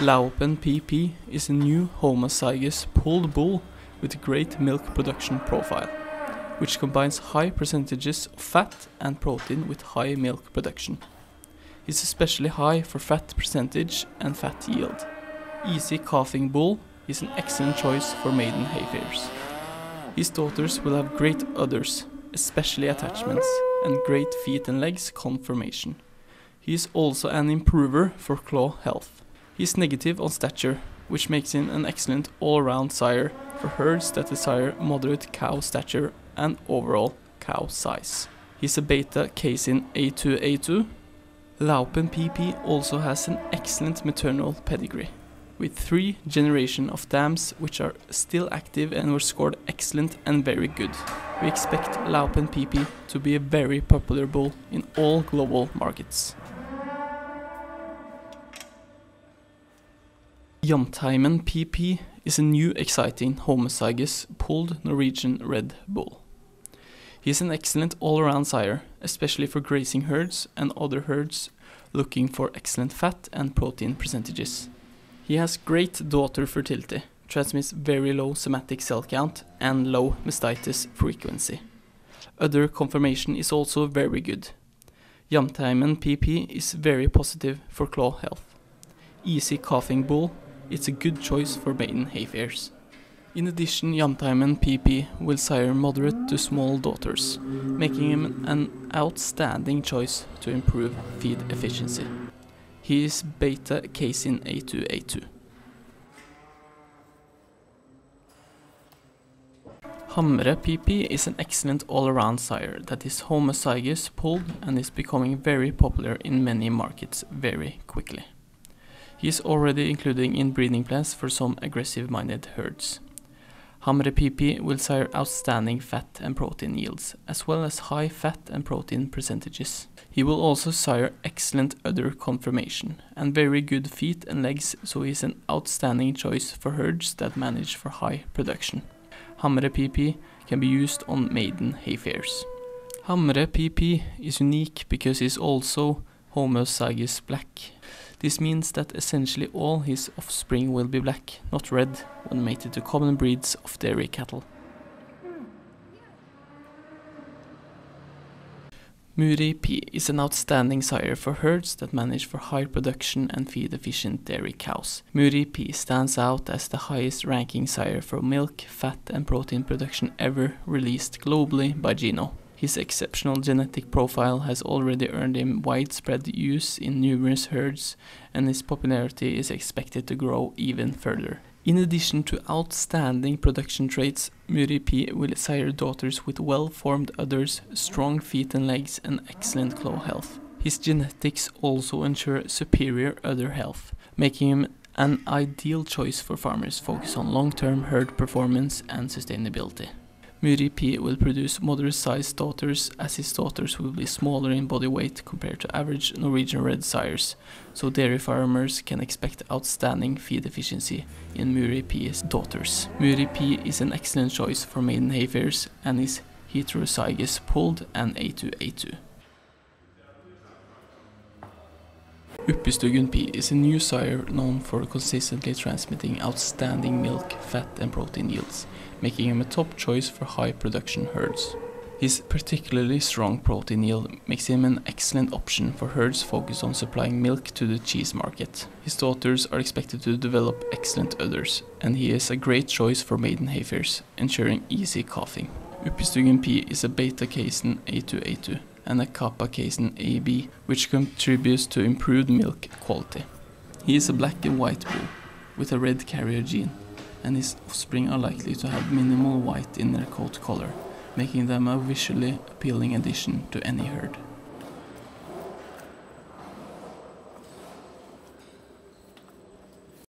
Laupen PP is a new homozygous polled bull with a great milk production profile, which combines high percentages of fat and protein with high milk production. It's especially high for fat percentage and fat yield. Easy calving bull is an excellent choice for maiden hayfairs. His daughters will have great udders, especially attachments, and great feet and legs conformation. He is also an improver for claw health. He is negative on stature, which makes him an excellent all-round sire for herds that desire moderate cow stature and overall cow size. He is a beta casein A2A2. Laupen PP also has an excellent maternal pedigree, with 3 generations of dams which are still active and were scored excellent and very good. We expect Laupen PP to be a very popular bull in all global markets. Jamtheimen PP is a new exciting homozygous polled Norwegian Red bull. He is an excellent all-around sire, especially for grazing herds and other herds looking for excellent fat and protein percentages. He has great daughter fertility, transmits very low somatic cell count and low mastitis frequency. Udder conformation is also very good. Jamtheimen PP is very positive for claw health. Easy calving bull, it's a good choice for maiden hayfairs. In addition, Jamtheimen PP will sire moderate to small daughters, making him an outstanding choice to improve feed efficiency. He is beta casein A2A2. Hamre PP is an excellent all-around sire that is homozygous polled and is becoming very popular in many markets very quickly. He is already included in breeding plans for some aggressive-minded herds. Hamre PP will sire outstanding fat and protein yields, as well as high fat and protein percentages. He will also sire excellent udder conformation and very good feet and legs, so he is an outstanding choice for herds that manage for high production. Hamre PP can be used on maiden hayfairs. Hamre PP is unique because he is also homozygous black. This means that essentially all his offspring will be black, not red, when mated to common breeds of dairy cattle. Muri P is an outstanding sire for herds that manage for high production and feed efficient dairy cows. Muri P stands out as the highest ranking sire for milk, fat and protein production ever released globally by Gino. His exceptional genetic profile has already earned him widespread use in numerous herds, and his popularity is expected to grow even further. In addition to outstanding production traits, Muri P will sire daughters with well-formed udders, strong feet and legs, and excellent claw health. His genetics also ensure superior udder health, making him an ideal choice for farmers focused on long-term herd performance and sustainability. Muri P will produce moderate-sized daughters, as his daughters will be smaller in body weight compared to average Norwegian Red sires, so dairy farmers can expect outstanding feed efficiency in Muri P's daughters. Muri P is an excellent choice for maiden hayfairs and is heterozygous polled and A2A2. Uppistugun P is a new sire known for consistently transmitting outstanding milk, fat and protein yields, making him a top choice for high production herds. His particularly strong protein yield makes him an excellent option for herds focused on supplying milk to the cheese market. His daughters are expected to develop excellent udders, and he is a great choice for maiden hayfairs, ensuring easy calving. Uppistugun P is a beta casein A2A2. And a kappa casein AB, which contributes to improved milk quality. He is a black and white bull with a red carrier gene, and his offspring are likely to have minimal white in their coat color, making them a visually appealing addition to any herd.